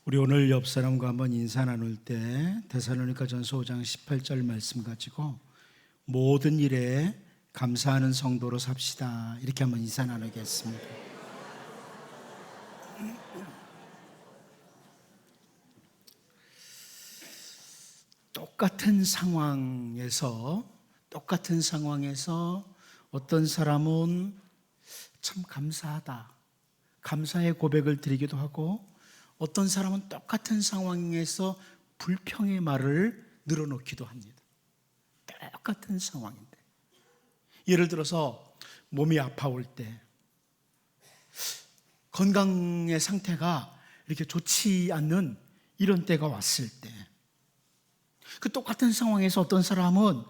우리 오늘 옆 사람과 한번 인사 나눌 때 데살로니가전서 5장 18절 말씀 가지고 모든 일에 감사하는 성도로 삽시다, 이렇게 한번 인사 나누겠습니다. 똑같은 상황에서 어떤 사람은 참 감사하다, 감사의 고백을 드리기도 하고, 어떤 사람은 똑같은 상황에서 불평의 말을 늘어놓기도 합니다. 똑같은 상황인데, 예를 들어서 몸이 아파올 때, 건강의 상태가 이렇게 좋지 않는 이런 때가 왔을 때, 그 똑같은 상황에서 어떤 사람은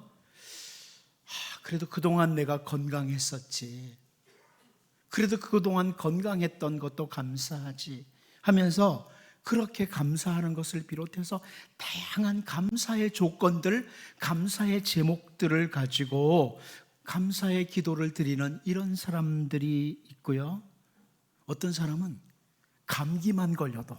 그래도 그동안 내가 건강했었지, 그래도 그동안 건강했던 것도 감사하지 하면서 그렇게 감사하는 것을 비롯해서 다양한 감사의 조건들, 감사의 제목들을 가지고 감사의 기도를 드리는 이런 사람들이 있고요. 어떤 사람은 감기만 걸려도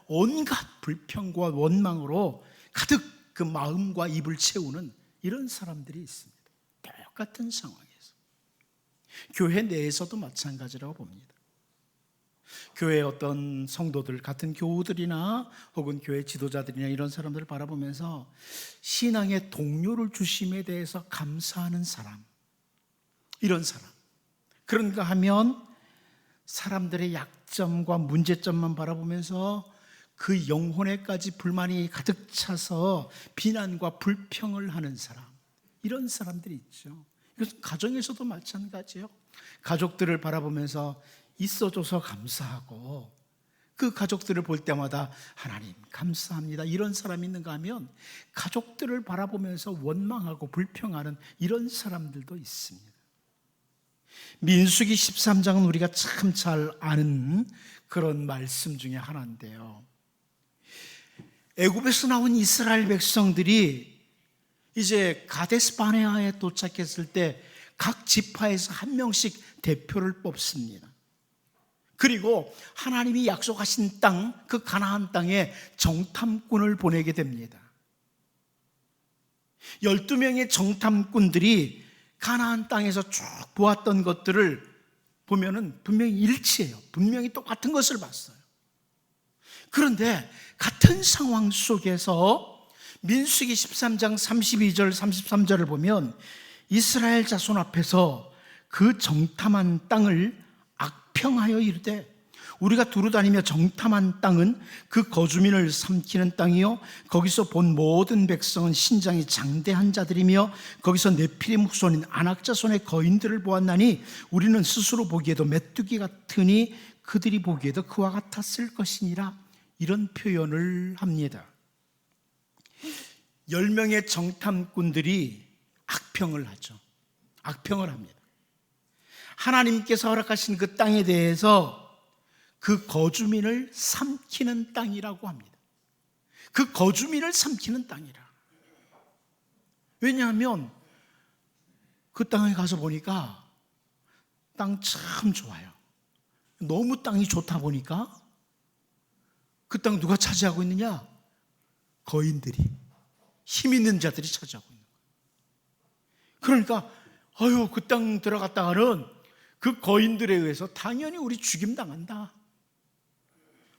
온갖 불평과 원망으로 가득 그 마음과 입을 채우는 이런 사람들이 있습니다. 똑같은 상황에서. 교회 내에서도 마찬가지라고 봅니다. 교회 어떤 성도들, 같은 교우들이나 혹은 교회 지도자들이나 이런 사람들을 바라보면서 신앙의 동료를 주심에 대해서 감사하는 사람, 이런 사람, 그런가 하면 사람들의 약점과 문제점만 바라보면서 그 영혼에까지 불만이 가득 차서 비난과 불평을 하는 사람, 이런 사람들이 있죠. 이것은 가정에서도 마찬가지예요. 가족들을 바라보면서 있어줘서 감사하고, 그 가족들을 볼 때마다 하나님 감사합니다, 이런 사람이 있는가 하면 가족들을 바라보면서 원망하고 불평하는 이런 사람들도 있습니다. 민수기 13장은 우리가 참 잘 아는 그런 말씀 중에 하나인데요, 애굽에서 나온 이스라엘 백성들이 이제 가데스 바네아에 도착했을 때 각 지파에서 한 명씩 대표를 뽑습니다. 그리고 하나님이 약속하신 땅, 그 가나안 땅에 정탐꾼을 보내게 됩니다. 12명의 정탐꾼들이 가나안 땅에서 쭉 보았던 것들을 보면은 분명히 일치해요. 분명히 똑같은 것을 봤어요. 그런데 같은 상황 속에서 민수기 13장 32절 33절을 보면 이스라엘 자손 앞에서 그 정탐한 땅을 악평하여 이르되, 우리가 두루 다니며 정탐한 땅은 그 거주민을 삼키는 땅이요, 거기서 본 모든 백성은 신장이 장대한 자들이며 거기서 네피림 후손인 아낙 자손의 거인들을 보았나니 우리는 스스로 보기에도 메뚜기 같으니 그들이 보기에도 그와 같았을 것이니라, 이런 표현을 합니다. 10명의 정탐꾼들이 악평을 하죠. 악평을 합니다. 하나님께서 허락하신 그 땅에 대해서 그 거주민을 삼키는 땅이라고 합니다. 그 거주민을 삼키는 땅이라. 왜냐하면 그 땅에 가서 보니까 땅 참 좋아요. 너무 땅이 좋다 보니까 그 땅 누가 차지하고 있느냐? 거인들이, 힘 있는 자들이 차지하고 있는 거예요. 그러니까 그 땅 들어갔다가는 그 거인들에 의해서 당연히 우리 죽임당한다,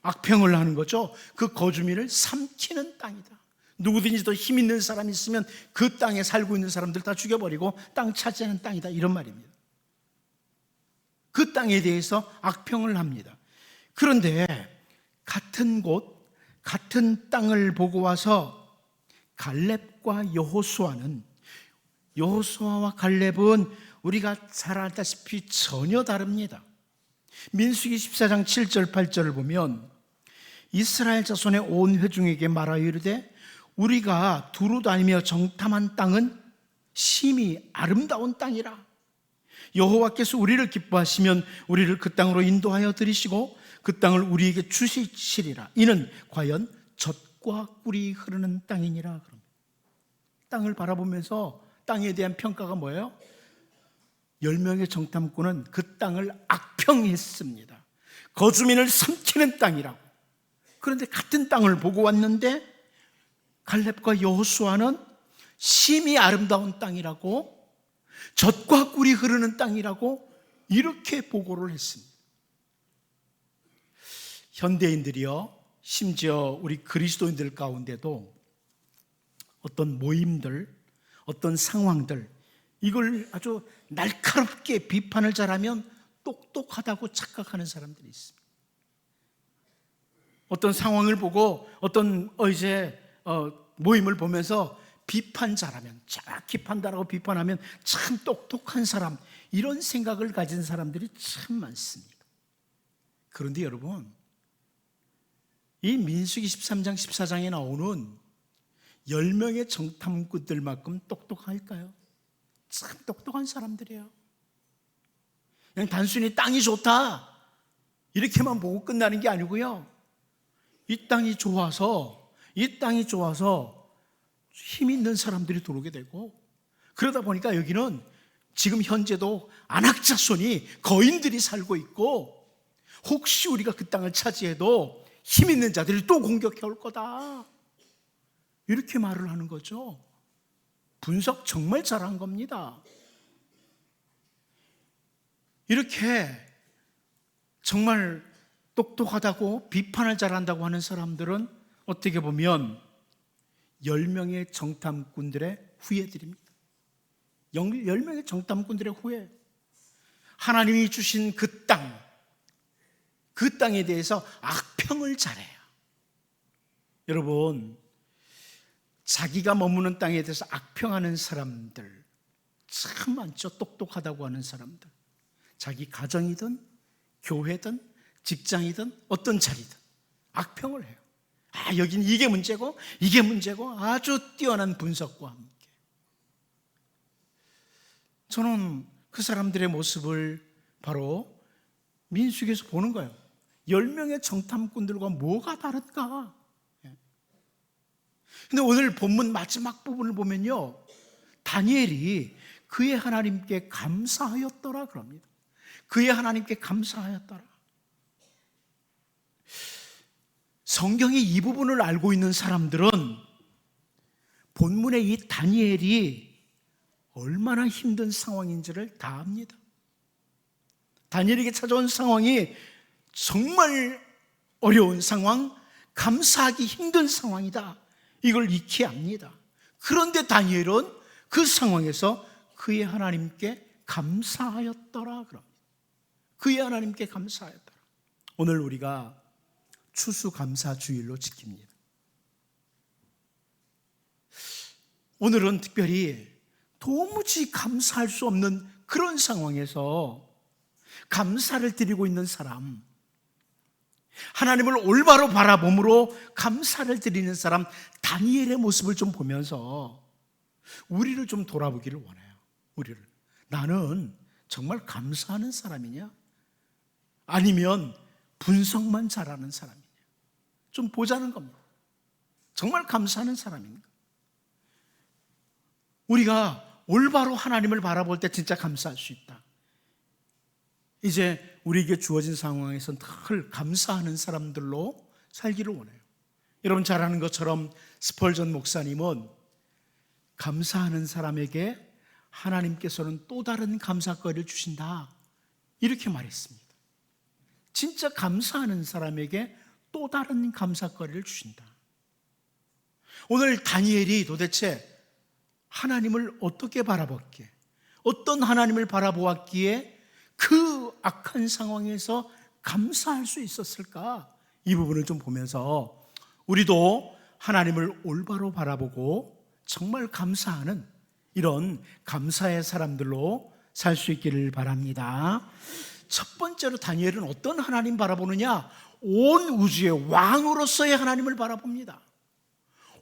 악평을 하는 거죠. 그 거주민을 삼키는 땅이다. 누구든지 더 힘 있는 사람이 있으면 그 땅에 살고 있는 사람들 다 죽여버리고 땅 차지하는 땅이다, 이런 말입니다. 그 땅에 대해서 악평을 합니다. 그런데 같은 곳, 같은 땅을 보고 와서 갈렙과 여호수아와 갈렙은 우리가 잘 알다시피 전혀 다릅니다. 민수기 14장 7절 8절을 보면 이스라엘 자손의 온 회중에게 말하여 이르되, 우리가 두루 다니며 정탐한 땅은 심히 아름다운 땅이라. 여호와께서 우리를 기뻐하시면 우리를 그 땅으로 인도하여 들이시고 그 땅을 우리에게 주시리라. 이는 과연 젖과 꿀이 흐르는 땅이니라. 땅을 바라보면서 땅에 대한 평가가 뭐예요? 10명의 정탐꾼은 그 땅을 악평했습니다. 거주민을 삼키는 땅이라고. 그런데 같은 땅을 보고 왔는데 갈렙과 여호수아는 심히 아름다운 땅이라고, 젖과 꿀이 흐르는 땅이라고 이렇게 보고를 했습니다. 현대인들이요, 심지어 우리 그리스도인들 가운데도 어떤 모임들, 어떤 상황들, 이걸 아주 날카롭게 비판을 잘하면 똑똑하다고 착각하는 사람들이 있습니다. 어떤 상황을 보고 어떤 모임을 보면서 비판 잘하면, 정확히 판단하고 비판하면 참 똑똑한 사람, 이런 생각을 가진 사람들이 참 많습니다. 그런데 여러분, 이 민수기 13장 14장에 나오는 10명의 정탐꾼들만큼 똑똑할까요? 참 똑똑한 사람들이에요. 그냥 단순히 땅이 좋다 이렇게만 보고 끝나는 게 아니고요, 이 땅이 좋아서 힘 있는 사람들이 들어오게 되고, 그러다 보니까 여기는 지금 현재도 안악자손이, 거인들이 살고 있고, 혹시 우리가 그 땅을 차지해도 힘 있는 자들이 또 공격해 올 거다, 이렇게 말을 하는 거죠. 분석 정말 잘한 겁니다. 이렇게 정말 똑똑하다고 비판을 잘한다고 하는 사람들은 어떻게 보면 10명의 정탐꾼들의 후예들입니다. 10명의 정탐꾼들의 후예. 하나님이 주신 그 땅에 대해서 악평을 잘해요. 여러분, 자기가 머무는 땅에 대해서 악평하는 사람들 참 많죠. 똑똑하다고 하는 사람들. 자기 가정이든 교회든 직장이든 어떤 자리든 악평을 해요. 여긴 이게 문제고 아주 뛰어난 분석과 함께. 저는 그 사람들의 모습을 바로 민수기에서 보는 거예요. 10명의 정탐꾼들과 뭐가 다른가? 근데 오늘 본문 마지막 부분을 보면요, 다니엘이 그의 하나님께 감사하였더라 그럽니다. 그의 하나님께 감사하였더라. 성경의 이 부분을 알고 있는 사람들은 본문의 이 다니엘이 얼마나 힘든 상황인지를 다 압니다. 다니엘에게 찾아온 상황이 정말 어려운 상황, 감사하기 힘든 상황이다, 이걸 익히 압니다. 그런데 다니엘은 그 상황에서 그의 하나님께 감사하였더라 그럽니다. 그의 하나님께 감사하였더라. 오늘 우리가 추수감사주일로 지킵니다. 오늘은 특별히 도무지 감사할 수 없는 그런 상황에서 감사를 드리고 있는 사람, 하나님을 올바로 바라봄으로 감사를 드리는 사람 다니엘의 모습을 좀 보면서 우리를 좀 돌아보기를 원해요. 나는 정말 감사하는 사람이냐? 아니면 분석만 잘하는 사람이냐? 좀 보자는 겁니다. 정말 감사하는 사람인가? 우리가 올바로 하나님을 바라볼 때 진짜 감사할 수 있다. 이제 우리에게 주어진 상황에서는 늘 감사하는 사람들로 살기를 원해요. 여러분 잘 아는 것처럼 스펄전 목사님은 감사하는 사람에게 하나님께서는 또 다른 감사거리를 주신다, 이렇게 말했습니다. 진짜 감사하는 사람에게 또 다른 감사거리를 주신다. 오늘 다니엘이 도대체 하나님을 어떻게 바라봤기에, 어떤 하나님을 바라보았기에 그 악한 상황에서 감사할 수 있었을까? 이 부분을 좀 보면서 우리도 하나님을 올바로 바라보고 정말 감사하는 이런 감사의 사람들로 살 수 있기를 바랍니다. 첫 번째로 다니엘은 어떤 하나님 바라보느냐? 온 우주의 왕으로서의 하나님을 바라봅니다.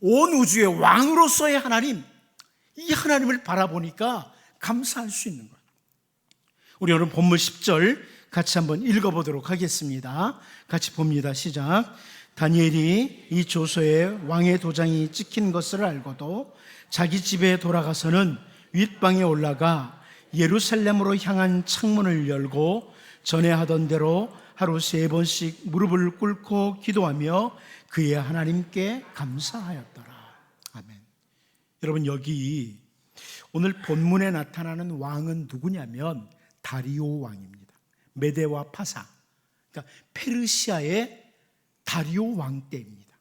온 우주의 왕으로서의 하나님, 이 하나님을 바라보니까 감사할 수 있는 거예요. 우리 오늘 본문 10절 같이 한번 읽어보도록 하겠습니다. 같이 봅니다. 시작. 다니엘이 이 조서에 왕의 도장이 찍힌 것을 알고도 자기 집에 돌아가서는 윗방에 올라가 예루살렘으로 향한 창문을 열고 전에 하던 대로 하루 3번씩 무릎을 꿇고 기도하며 그의 하나님께 감사하였더라. 아멘. 여러분, 여기 오늘 본문에 나타나는 왕은 누구냐면 다리오 왕입니다. 메데와 파사, 그러니까 페르시아의 다리오 왕 때입니다.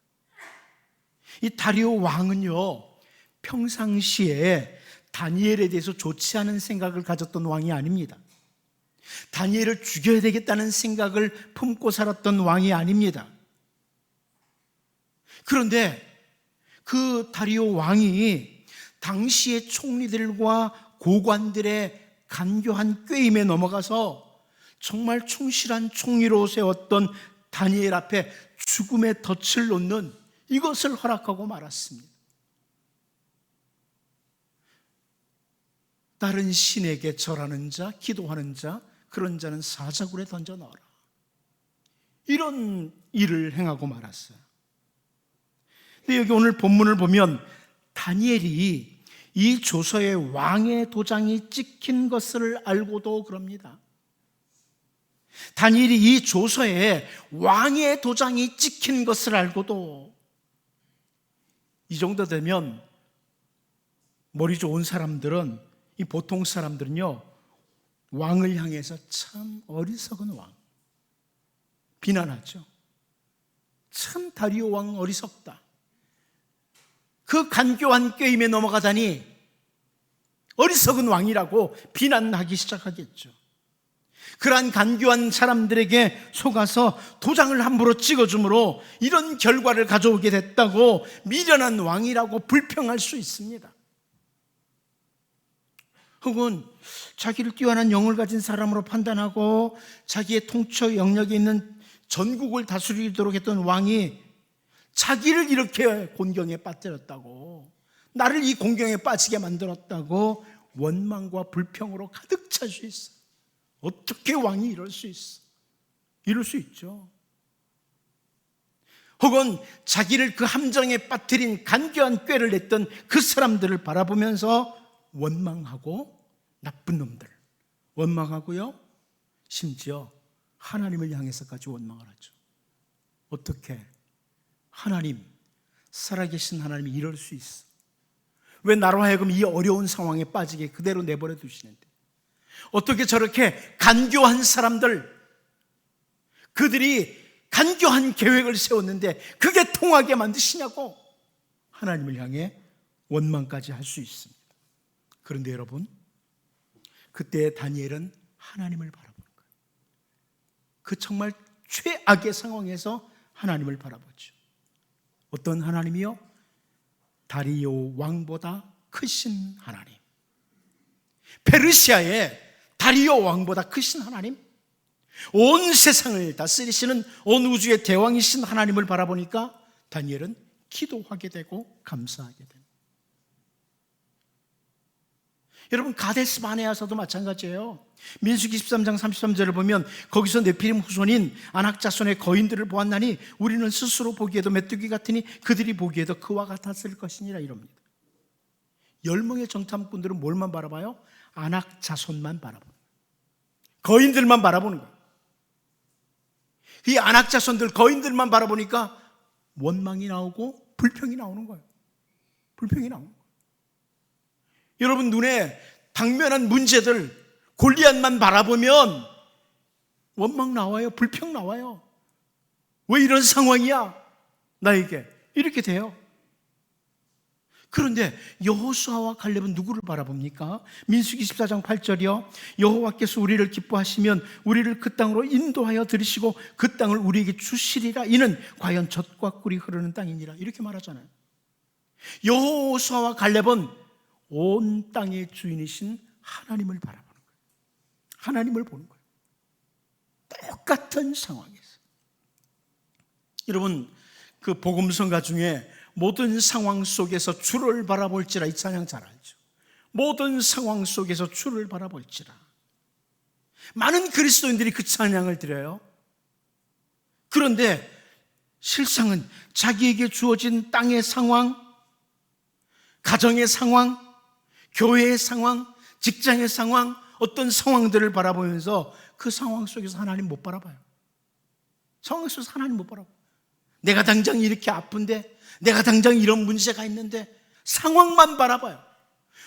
이 다리오 왕은요, 평상시에 다니엘에 대해서 좋지 않은 생각을 가졌던 왕이 아닙니다. 다니엘을 죽여야 되겠다는 생각을 품고 살았던 왕이 아닙니다. 그런데 그 다리오 왕이 당시의 총리들과 고관들의 간교한 꾀임에 넘어가서 정말 충실한 총리로 세웠던 다니엘 앞에 죽음의 덫을 놓는 이것을 허락하고 말았습니다. 다른 신에게 절하는 자, 기도하는 자, 그런 자는 사자굴에 던져 넣어라. 이런 일을 행하고 말았어요. 근데 여기 오늘 본문을 보면 다니엘이 이 조서에 왕의 도장이 찍힌 것을 알고도 그럽니다. 다니엘이 이 조서에 왕의 도장이 찍힌 것을 알고도 이 정도 되면 머리 좋은 사람들은, 이 보통 사람들은요, 왕을 향해서 참 어리석은 왕 비난하죠. 참 다리오 왕 어리석다. 그 간교한 꾀임에 넘어가다니 어리석은 왕이라고 비난하기 시작하겠죠. 그러한 간교한 사람들에게 속아서 도장을 함부로 찍어줌으로 이런 결과를 가져오게 됐다고 미련한 왕이라고 불평할 수 있습니다. 혹은 자기를 뛰어난 영을 가진 사람으로 판단하고 자기의 통처 영역에 있는 전국을 다스리도록 했던 왕이 자기를 이렇게 곤경에 빠뜨렸다고, 나를 이 곤경에 빠지게 만들었다고 원망과 불평으로 가득 찰 수 있어. 어떻게 왕이 이럴 수 있어? 이럴 수 있죠. 혹은 자기를 그 함정에 빠뜨린 간교한 꾀를 냈던 그 사람들을 바라보면서 원망하고, 나쁜 놈들 원망하고요, 심지어 하나님을 향해서까지 원망을 하죠. 어떻게 하나님, 살아계신 하나님이 이럴 수 있어? 왜 나로 하여금 이 어려운 상황에 빠지게 그대로 내버려 두시는데, 어떻게 저렇게 간교한 사람들, 그들이 간교한 계획을 세웠는데 그게 통하게 만드시냐고 하나님을 향해 원망까지 할 수 있습니다. 그런데 여러분, 그때 다니엘은 하나님을 바라보는 거예요. 그 정말 최악의 상황에서 하나님을 바라보죠. 어떤 하나님이요? 다리오 왕보다 크신 하나님, 페르시아의 다리오 왕보다 크신 하나님, 온 세상을 다스리시는 온 우주의 대왕이신 하나님을 바라보니까 다니엘은 기도하게 되고 감사하게 됩니다. 여러분, 가데스 바네아서도 마찬가지예요. 민수기 13장 33절을 보면 거기서 네피림 후손인 아낙 자손의 거인들을 보았나니 우리는 스스로 보기에도 메뚜기 같으니 그들이 보기에도 그와 같았을 것이니라 이럽니다. 10명의 정탐꾼들은 뭘만 바라봐요? 아낙 자손만 바라보는 거예요. 거인들만 바라보는 거예요. 이 아낙 자손들, 거인들만 바라보니까 원망이 나오고 불평이 나오는 거예요. 불평이 나오는 거예요. 여러분, 눈에 당면한 문제들, 골리앗만 바라보면 원망 나와요. 불평 나와요. 왜 이런 상황이야? 나에게. 이렇게 돼요. 그런데 여호수아와 갈렙은 누구를 바라봅니까? 민수기 14장 8절이요. 여호와께서 우리를 기뻐하시면 우리를 그 땅으로 인도하여 들이시고 그 땅을 우리에게 주시리라. 이는 과연 젖과 꿀이 흐르는 땅이니라. 이렇게 말하잖아요. 여호수아와 갈렙은 온 땅의 주인이신 하나님을 바라보는 거예요. 하나님을 보는 거예요. 똑같은 상황에서. 여러분, 그 복음성가 중에 모든 상황 속에서 주를 바라볼지라, 이 찬양 잘 알죠. 모든 상황 속에서 주를 바라볼지라. 많은 그리스도인들이 그 찬양을 드려요. 그런데 실상은 자기에게 주어진 땅의 상황, 가정의 상황, 교회의 상황, 직장의 상황, 어떤 상황들을 바라보면서 그 상황 속에서 하나님 못 바라봐요. 상황 속에서 하나님 못 바라봐. 내가 당장 이렇게 아픈데, 내가 당장 이런 문제가 있는데 상황만 바라봐요.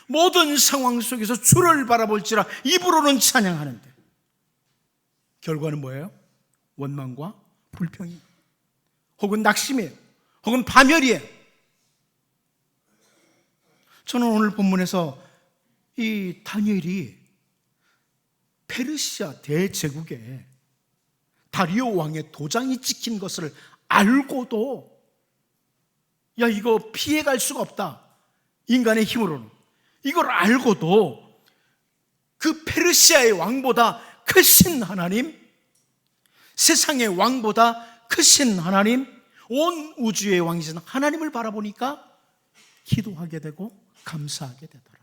모든 상황 속에서 주를 바라볼지라 입으로는 찬양하는데 결과는 뭐예요? 원망과 불평이, 혹은 낙심이에요, 혹은 파멸이에요. 저는 오늘 본문에서 이 다니엘이 페르시아 대제국에 다리오 왕의 도장이 찍힌 것을 알고도 야, 이거 피해갈 수가 없다, 인간의 힘으로는. 이걸 알고도 그 페르시아의 왕보다 크신 하나님, 세상의 왕보다 크신 하나님, 온 우주의 왕이신 하나님을 바라보니까 기도하게 되고 감사하게 되더라.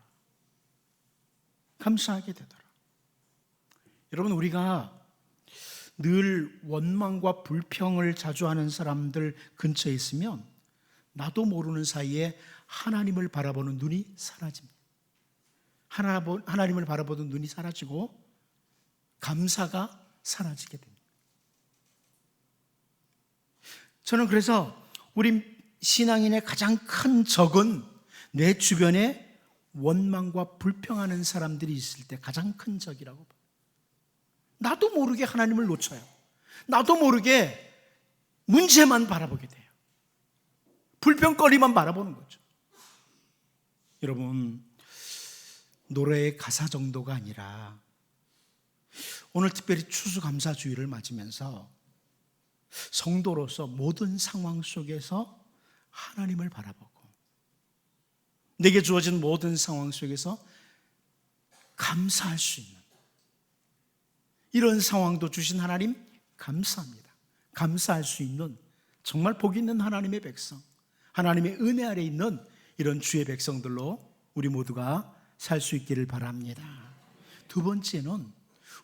감사하게 되더라. 여러분, 우리가 늘 원망과 불평을 자주 하는 사람들 근처에 있으면 나도 모르는 사이에 하나님을 바라보는 눈이 사라집니다. 하나님을 바라보는 눈이 사라지고 감사가 사라지게 됩니다. 저는 그래서 우리 신앙인의 가장 큰 적은 내 주변에 원망과 불평하는 사람들이 있을 때 가장 큰 적이라고 봐요. 나도 모르게 하나님을 놓쳐요. 나도 모르게 문제만 바라보게 돼요. 불평거리만 바라보는 거죠. 여러분, 노래의 가사 정도가 아니라 오늘 특별히 추수감사주의를 맞으면서 성도로서 모든 상황 속에서 하나님을 바라보고 내게 주어진 모든 상황 속에서 감사할 수 있는 이런 상황도 주신 하나님 감사합니다. 감사할 수 있는 정말 복 있는 하나님의 백성, 하나님의 은혜 아래 있는 이런 주의 백성들로 우리 모두가 살 수 있기를 바랍니다. 두 번째는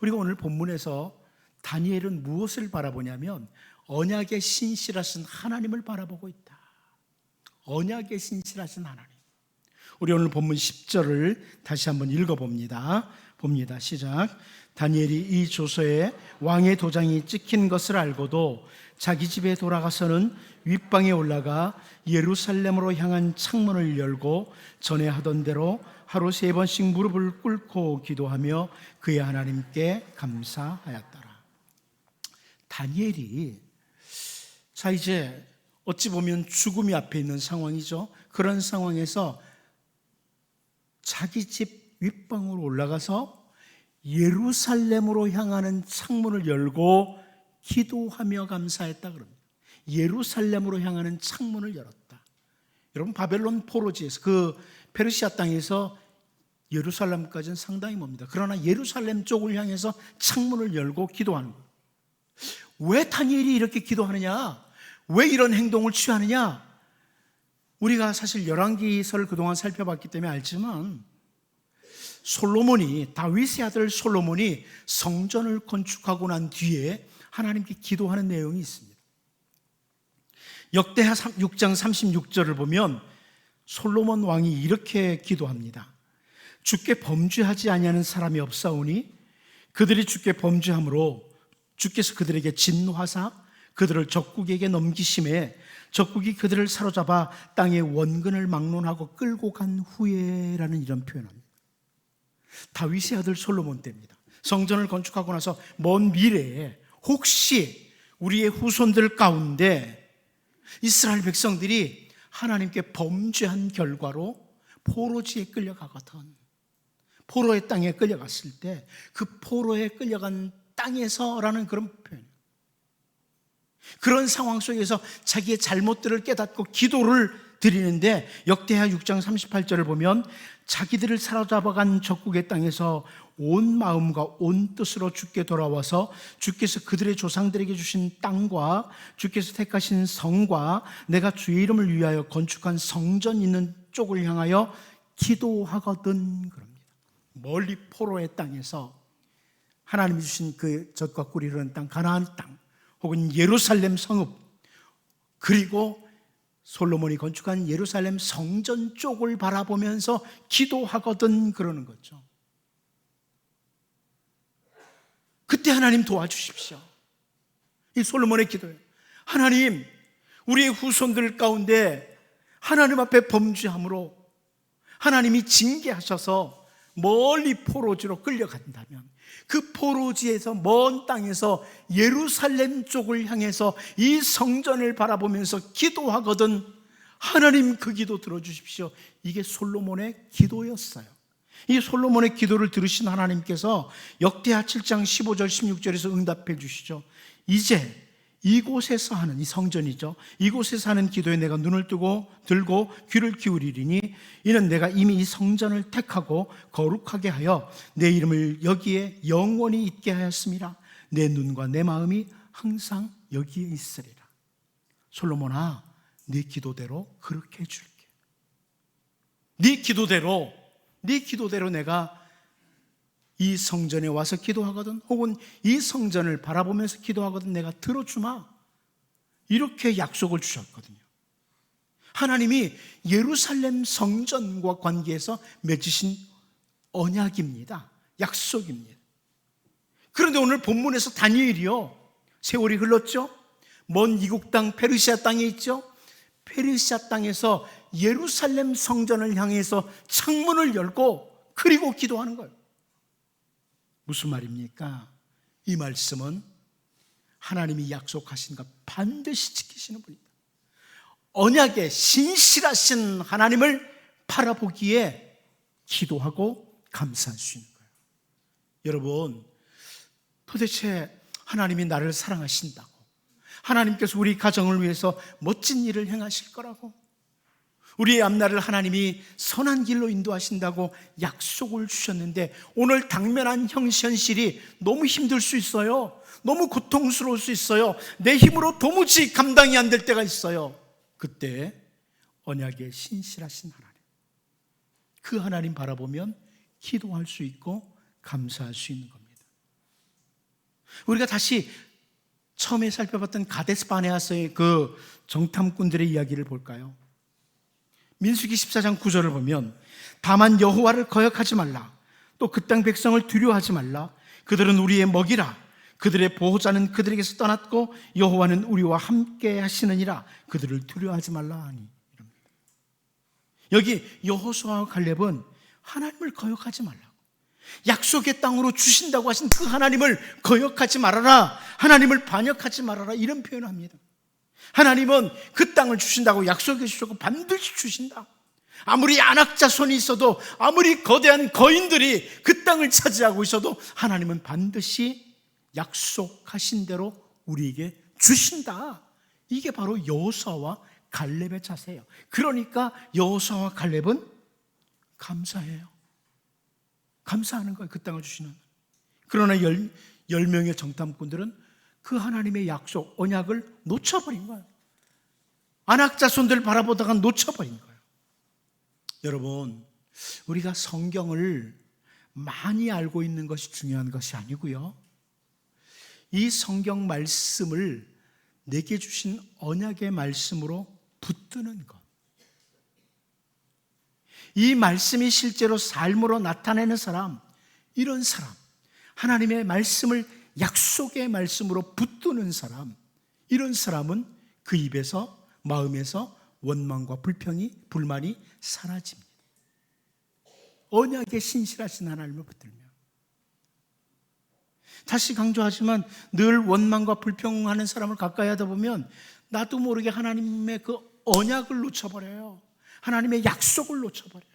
우리가 오늘 본문에서 다니엘은 무엇을 바라보냐면 언약의 신실하신 하나님을 바라보고 있다. 언약의 신실하신 하나님. 우리 오늘 본문 10절을 다시 한번 읽어봅니다. 봅니다. 시작. 다니엘이 이 조서에 왕의 도장이 찍힌 것을 알고도 자기 집에 돌아가서는 윗방에 올라가 예루살렘으로 향한 창문을 열고 전에 하던 대로 하루 3번씩 무릎을 꿇고 기도하며 그의 하나님께 감사하였더라. 다니엘이 자 이제 어찌 보면 죽음이 앞에 있는 상황이죠. 그런 상황에서 자기 집 윗방으로 올라가서 예루살렘으로 향하는 창문을 열고 기도하며 감사했다 그럽니다. 예루살렘으로 향하는 창문을 열었다. 여러분, 바벨론 포로지에서 그 페르시아 땅에서 예루살렘까지는 상당히 멉니다. 그러나 예루살렘 쪽을 향해서 창문을 열고 기도하는 거예요. 왜 다니엘이 이렇게 기도하느냐? 왜 이런 행동을 취하느냐? 우리가 사실 열왕기서를 그동안 살펴봤기 때문에 알지만 솔로몬이, 다윗의 아들 솔로몬이 성전을 건축하고 난 뒤에 하나님께 기도하는 내용이 있습니다. 역대하 6장 36절을 보면 솔로몬 왕이 이렇게 기도합니다. 주께 범죄하지 아니하는 사람이 없사오니 그들이 주께 범죄함으로 주께서 그들에게 진노하사 그들을 적국에게 넘기심에 적국이 그들을 사로잡아 땅의 원근을 막론하고 끌고 간 후에라는 이런 표현입니다. 다윗의 아들 솔로몬 때입니다. 성전을 건축하고 나서 먼 미래에 혹시 우리의 후손들 가운데 이스라엘 백성들이 하나님께 범죄한 결과로 포로지에 끌려가거든, 포로의 땅에 끌려갔을 때 그 포로에 끌려간 땅에서라는 그런 표현, 그런 상황 속에서 자기의 잘못들을 깨닫고 기도를 드리는데 역대하 6장 38절을 보면 자기들을 사로잡아간 적국의 땅에서 온 마음과 온 뜻으로 주께 돌아와서 주께서 그들의 조상들에게 주신 땅과 주께서 택하신 성과 내가 주의 이름을 위하여 건축한 성전 있는 쪽을 향하여 기도하거든 그럽니다. 멀리 포로의 땅에서 하나님이 주신 그 젖과 꿀이 흐르는 땅, 가나안 땅, 혹은 예루살렘 성읍, 그리고 솔로몬이 건축한 예루살렘 성전 쪽을 바라보면서 기도하거든 그러는 거죠. 그때 하나님 도와주십시오. 이 솔로몬의 기도예요. 하나님, 우리의 후손들 가운데 하나님 앞에 범죄함으로 하나님이 징계하셔서 멀리 포로지로 끌려간다면 그 포로지에서 먼 땅에서 예루살렘 쪽을 향해서 이 성전을 바라보면서 기도하거든 하나님 그 기도 들어주십시오. 이게 솔로몬의 기도였어요. 이 솔로몬의 기도를 들으신 하나님께서 역대하 7장 15절 16절에서 응답해 주시죠. 이제 이곳에서 하는, 이 성전이죠, 이곳에서 하는 기도에 내가 눈을 들고 귀를 기울이리니 이는 내가 이미 이 성전을 택하고 거룩하게 하여 내 이름을 여기에 영원히 있게 하였습니다. 내 눈과 내 마음이 항상 여기에 있으리라. 솔로몬아, 네 기도대로 그렇게 해줄게. 네 기도대로 내가 이 성전에 와서 기도하거든, 혹은 이 성전을 바라보면서 기도하거든 내가 들어주마. 이렇게 약속을 주셨거든요. 하나님이 예루살렘 성전과 관계해서 맺으신 언약입니다. 약속입니다. 그런데 오늘 본문에서 다니엘이요, 세월이 흘렀죠. 먼 이국 땅 페르시아 땅에 있죠. 페르시아 땅에서 예루살렘 성전을 향해서 창문을 열고 그리고 기도하는 거예요. 무슨 말입니까? 이 말씀은 하나님이 약속하신 것 반드시 지키시는 분입니다. 언약에 신실하신 하나님을 바라보기에 기도하고 감사할 수 있는 거예요. 여러분, 도대체 하나님이 나를 사랑하신다고, 하나님께서 우리 가정을 위해서 멋진 일을 행하실 거라고, 우리의 앞날을 하나님이 선한 길로 인도하신다고 약속을 주셨는데 오늘 당면한 현실이 너무 힘들 수 있어요. 너무 고통스러울 수 있어요. 내 힘으로 도무지 감당이 안 될 때가 있어요. 그때 언약에 신실하신 하나님, 그 하나님 바라보면 기도할 수 있고 감사할 수 있는 겁니다. 우리가 다시 처음에 살펴봤던 가데스 바네아서의 그 정탐꾼들의 이야기를 볼까요? 민수기 14장 9절을 보면 다만 여호와를 거역하지 말라, 또 그 땅 백성을 두려워하지 말라, 그들은 우리의 먹이라, 그들의 보호자는 그들에게서 떠났고 여호와는 우리와 함께 하시느니라, 그들을 두려워하지 말라 하니. 여기 여호수아와 갈렙은 하나님을 거역하지 말라고, 약속의 땅으로 주신다고 하신 그 하나님을 거역하지 말아라, 하나님을 반역하지 말아라, 이런 표현을 합니다. 하나님은 그 땅을 주신다고 약속해 주셨고 반드시 주신다. 아무리 안악자손이 있어도, 아무리 거대한 거인들이 그 땅을 차지하고 있어도 하나님은 반드시 약속하신 대로 우리에게 주신다. 이게 바로 여호수아와 갈렙의 자세예요. 그러니까 여호수아와 갈렙은 감사해요. 감사하는 거예요, 그 땅을 주시는. 그러나 10명의 정탐꾼들은 그 하나님의 약속, 언약을 놓쳐버린 거예요. 안악자손들 바라보다가 놓쳐버린 거예요. 여러분, 우리가 성경을 많이 알고 있는 것이 중요한 것이 아니고요, 이 성경 말씀을 내게 주신 언약의 말씀으로 붙드는 것, 이 말씀이 실제로 삶으로 나타내는 사람, 이런 사람, 하나님의 말씀을 약속의 말씀으로 붙드는 사람, 이런 사람은 그 입에서, 마음에서 원망과 불만이 사라집니다. 언약에 신실하신 하나님을 붙들면. 다시 강조하지만 늘 원망과 불평하는 사람을 가까이 하다 보면 나도 모르게 하나님의 그 언약을 놓쳐버려요. 하나님의 약속을 놓쳐버려요.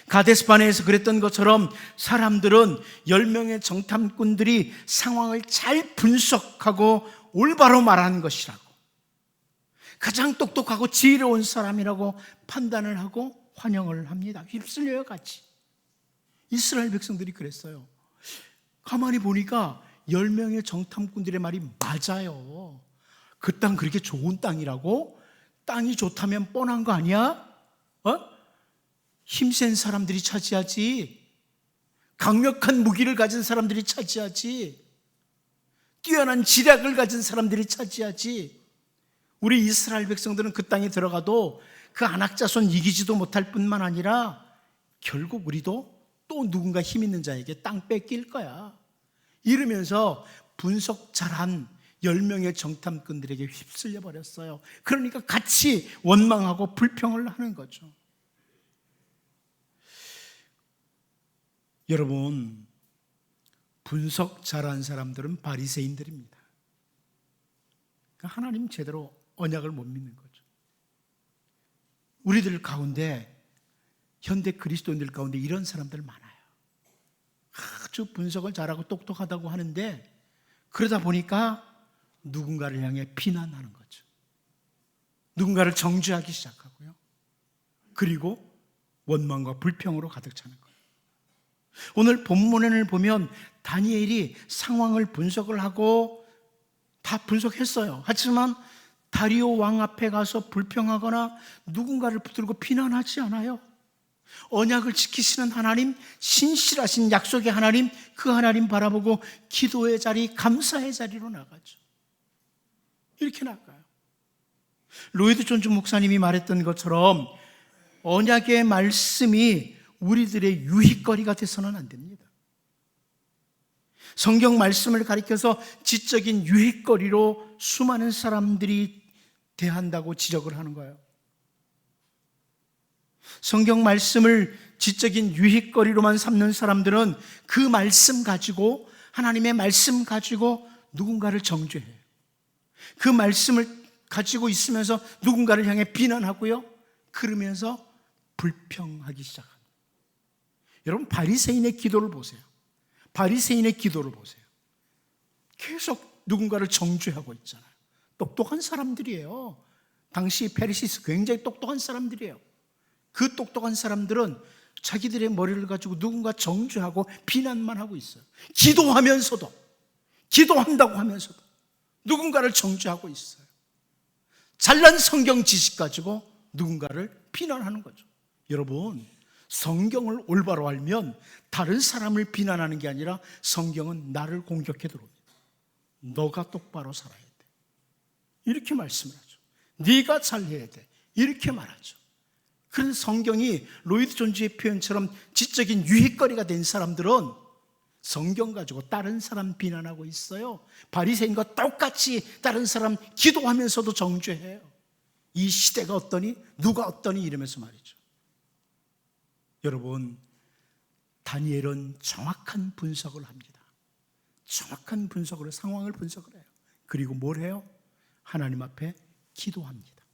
가데스 바네아에서 그랬던 것처럼 사람들은 10명의 정탐꾼들이 상황을 잘 분석하고 올바로 말한 것이라고, 가장 똑똑하고 지혜로운 사람이라고 판단을 하고 환영을 합니다. 휩쓸려요, 같이. 이스라엘 백성들이 그랬어요. 가만히 보니까 10명의 정탐꾼들의 말이 맞아요. 그 땅 그렇게 좋은 땅이라고? 땅이 좋다면 뻔한 거 아니야? 힘센 사람들이 차지하지, 강력한 무기를 가진 사람들이 차지하지, 뛰어난 지략을 가진 사람들이 차지하지. 우리 이스라엘 백성들은 그 땅에 들어가도 그 안악자손 이기지도 못할 뿐만 아니라 결국 우리도 또 누군가 힘 있는 자에게 땅 뺏길 거야, 이러면서 분석 잘한 10명의 정탐꾼들에게 휩쓸려 버렸어요. 그러니까 같이 원망하고 불평을 하는 거죠. 여러분, 분석 잘한 사람들은 바리새인들입니다. 하나님 제대로 언약을 못 믿는 거죠. 우리들 가운데, 현대 그리스도인들 가운데 이런 사람들 많아요. 아주 분석을 잘하고 똑똑하다고 하는데 그러다 보니까 누군가를 향해 비난하는 거죠. 누군가를 정죄하기 시작하고요. 그리고 원망과 불평으로 가득 차는 거예요. 오늘 본문을 보면 다니엘이 상황을 분석을 하고 다 분석했어요. 하지만 다리오 왕 앞에 가서 불평하거나 누군가를 붙들고 비난하지 않아요. 언약을 지키시는 하나님, 신실하신 약속의 하나님, 그 하나님 바라보고 기도의 자리, 감사의 자리로 나가죠. 이렇게 나가요. 로이드 존즈 목사님이 말했던 것처럼 언약의 말씀이 우리들의 유익거리가 돼서는 안 됩니다. 성경 말씀을 가리켜서 지적인 유익거리로 수많은 사람들이 대한다고 지적을 하는 거예요. 성경 말씀을 지적인 유익거리로만 삼는 사람들은 그 말씀 가지고, 하나님의 말씀 가지고 누군가를 정죄해요. 그 말씀을 가지고 있으면서 누군가를 향해 비난하고요, 그러면서 불평하기 시작합니다. 여러분, 바리새인의 기도를 보세요. 바리새인의 기도를 보세요. 계속 누군가를 정죄하고 있잖아요. 똑똑한 사람들이에요. 당시 페리시스 굉장히 똑똑한 사람들이에요. 그 똑똑한 사람들은 자기들의 머리를 가지고 누군가 정죄하고 비난만 하고 있어요. 기도한다고 하면서도 누군가를 정죄하고 있어요. 잘난 성경 지식 가지고 누군가를 비난하는 거죠. 여러분, 성경을 올바로 알면 다른 사람을 비난하는 게 아니라 성경은 나를 공격해 들어옵니다. 너가 똑바로 살아야 돼, 이렇게 말씀을 하죠. 네가 잘해야 돼, 이렇게 말하죠. 그런 성경이 로이드 존즈의 표현처럼 지적인 유익거리가 된 사람들은 성경 가지고 다른 사람 비난하고 있어요. 바리새인과 똑같이 다른 사람 기도하면서도 정죄해요. 이 시대가 어떠니, 누가 어떠니 이러면서 말이죠. 여러분, 다니엘은 정확한 분석을 합니다. 정확한 분석으로 상황을 분석을 해요. 그리고 뭘 해요? 하나님 앞에 기도합니다.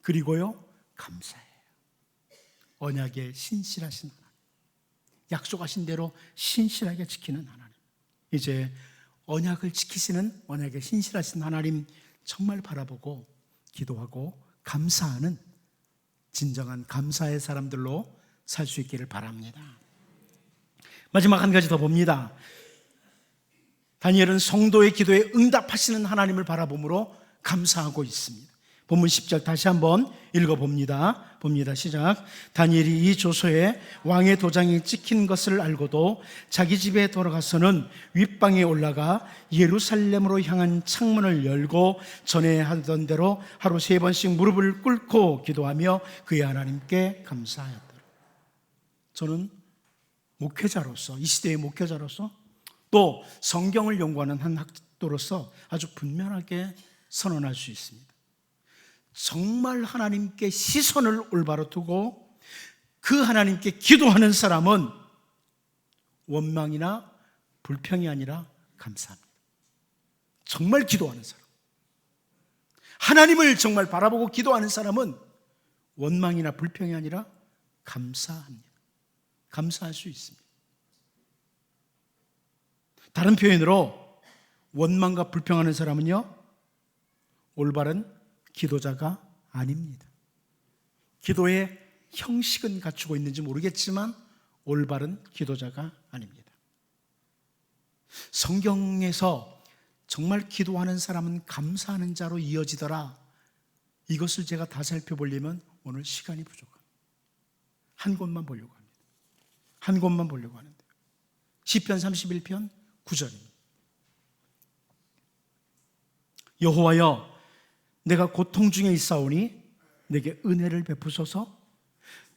그리고요, 감사해요. 언약에 신실하신 하나님, 약속하신 대로 신실하게 지키는 하나님, 이제 언약을 지키시는, 언약에 신실하신 하나님 정말 바라보고 기도하고 감사하는 진정한 감사의 사람들로 살 수 있기를 바랍니다. 마지막 한 가지 더 봅니다. 다니엘은 성도의 기도에 응답하시는 하나님을 바라보므로 감사하고 있습니다. 본문 10절 다시 한번 읽어봅니다. 봅니다. 시작. 다니엘이 이 조서에 왕의 도장이 찍힌 것을 알고도 자기 집에 돌아가서는 윗방에 올라가 예루살렘으로 향한 창문을 열고 전에 하던 대로 하루 3번씩 무릎을 꿇고 기도하며 그의 하나님께 감사하였다. 저는 목회자로서, 이 시대의 목회자로서, 또 성경을 연구하는 한 학도로서 아주 분명하게 선언할 수 있습니다. 정말 하나님께 시선을 올바로 두고 그 하나님께 기도하는 사람은 원망이나 불평이 아니라 감사합니다. 정말 기도하는 사람, 하나님을 정말 바라보고 기도하는 사람은 원망이나 불평이 아니라 감사합니다. 감사할 수 있습니다. 다른 표현으로 원망과 불평하는 사람은요, 올바른 기도자가 아닙니다. 기도의 형식은 갖추고 있는지 모르겠지만 올바른 기도자가 아닙니다. 성경에서 정말 기도하는 사람은 감사하는 자로 이어지더라, 이것을 제가 다 살펴보려면 오늘 시간이 부족합니다. 한 곳만 보려고 합니다. 한 곳만 보려고 하는데, 시편 31편 9절입니다. 여호와여, 내가 고통 중에 있사오니 내게 은혜를 베푸소서.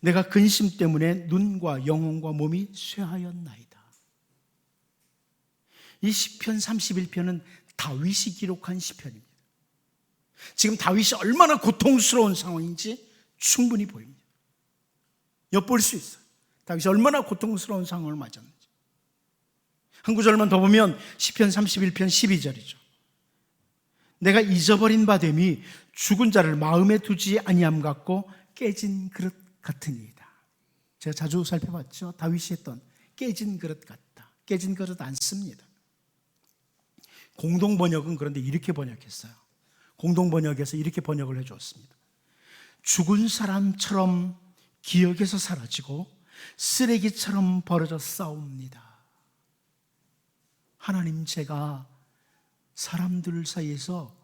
내가 근심 때문에 눈과 영혼과 몸이 쇠하였나이다. 이 시편 31편은 다윗이 기록한 시편입니다. 지금 다윗이 얼마나 고통스러운 상황인지 충분히 보입니다. 엿볼 수 있어요. 다윗이 얼마나 고통스러운 상황을 맞았는지. 한 구절만 더 보면 시편 31편 12절이죠. 내가 잊어버린 바 됨이 죽은 자를 마음에 두지 아니함 같고 깨진 그릇 같으니이다. 제가 자주 살펴봤죠. 다윗이 했던 깨진 그릇 같다. 깨진 그릇 안 씁니다. 공동번역은 그런데 이렇게 번역했어요. 공동번역에서 이렇게 번역을 해주었습니다. 죽은 사람처럼 기억에서 사라지고 쓰레기처럼 버려져 싸웁니다. 하나님, 제가 사람들 사이에서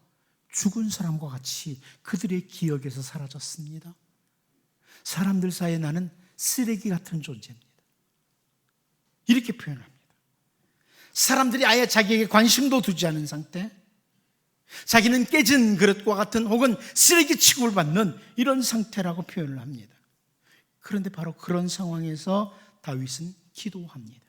죽은 사람과 같이 그들의 기억에서 사라졌습니다. 사람들 사이에 나는 쓰레기 같은 존재입니다. 이렇게 표현합니다. 사람들이 아예 자기에게 관심도 두지 않은 상태, 자기는 깨진 그릇과 같은 혹은 쓰레기 취급을 받는 이런 상태라고 표현을 합니다. 그런데 바로 그런 상황에서 다윗은 기도합니다.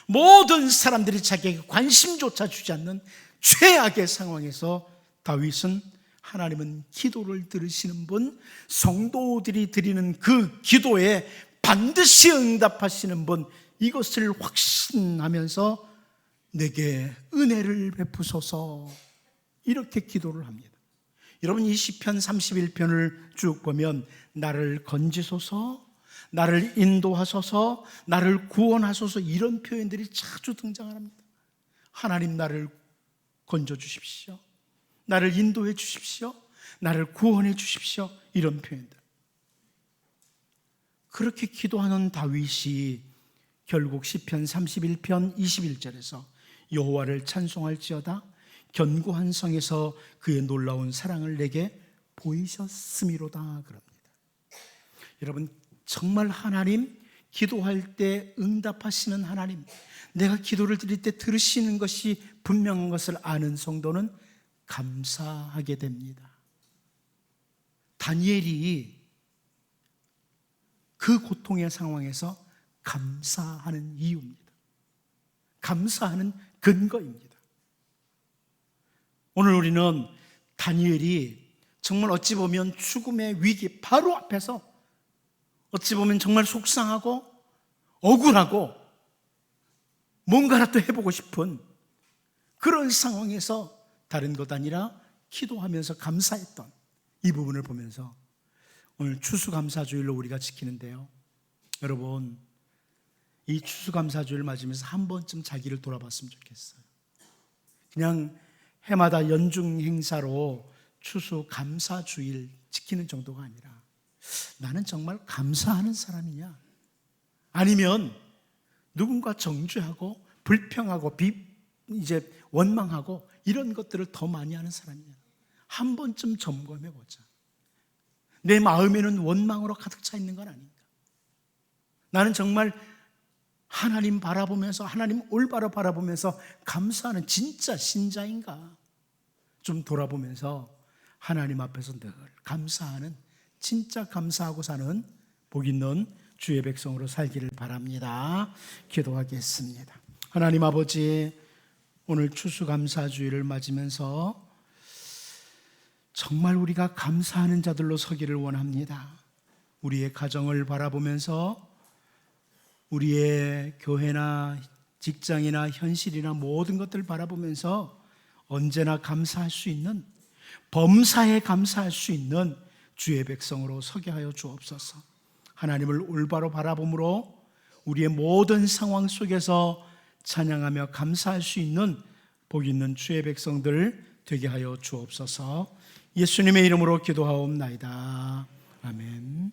모든 사람들이 자기에게 관심조차 주지 않는 최악의 상황에서 다윗은 하나님은 기도를 들으시는 분, 성도들이 드리는 그 기도에 반드시 응답하시는 분, 이것을 확신하면서 내게 은혜를 베푸소서, 이렇게 기도를 합니다. 여러분, 이 시편 31편을 쭉 보면 나를 건지소서, 나를 인도하소서, 나를 구원하소서, 이런 표현들이 자주 등장을 합니다. 하나님, 나를 건져주십시오, 나를 인도해 주십시오, 나를 구원해 주십시오, 이런 표현들. 그렇게 기도하는 다윗이 결국 시편 31편 21절에서 여호와를 찬송할지어다 견고한 성에서 그의 놀라운 사랑을 내게 보이셨음이로다 그럽니다. 여러분, 정말 하나님, 기도할 때 응답하시는 하나님, 내가 기도를 드릴 때 들으시는 것이 분명한 것을 아는 성도는 감사하게 됩니다. 다니엘이 그 고통의 상황에서 감사하는 이유입니다. 감사하는 근거입니다. 오늘 우리는 다니엘이 정말 어찌 보면 죽음의 위기 바로 앞에서 어찌 보면 정말 속상하고 억울하고 뭔가라도 해보고 싶은 그런 상황에서 다른 것 아니라 기도하면서 감사했던 이 부분을 보면서 오늘 추수감사주일로 우리가 지키는데요, 여러분, 이 추수감사주일 맞으면서 한 번쯤 자기를 돌아봤으면 좋겠어요. 그냥 해마다 연중 행사로 추수감사주일 지키는 정도가 아니라 나는 정말 감사하는 사람이냐, 아니면 누군가 정죄하고 불평하고 이제 원망하고 이런 것들을 더 많이 하는 사람이냐, 한 번쯤 점검해보자. 내 마음에는 원망으로 가득 차 있는 건 아닌가? 나는 정말 하나님 바라보면서, 하나님 올바로 바라보면서 감사하는 진짜 신자인가? 좀 돌아보면서 하나님 앞에서 늘 감사하는, 진짜 감사하고 사는 복 있는 주의 백성으로 살기를 바랍니다. 기도하겠습니다. 하나님 아버지, 오늘 추수감사주일을 맞으면서 정말 우리가 감사하는 자들로 서기를 원합니다. 우리의 가정을 바라보면서, 우리의 교회나 직장이나 현실이나 모든 것들을 바라보면서 언제나 감사할 수 있는, 범사에 감사할 수 있는 주의 백성으로 서게 하여 주옵소서. 하나님을 올바로 바라봄으로 우리의 모든 상황 속에서 찬양하며 감사할 수 있는 복 있는 주의 백성들 되게 하여 주옵소서. 예수님의 이름으로 기도하옵나이다. 아멘.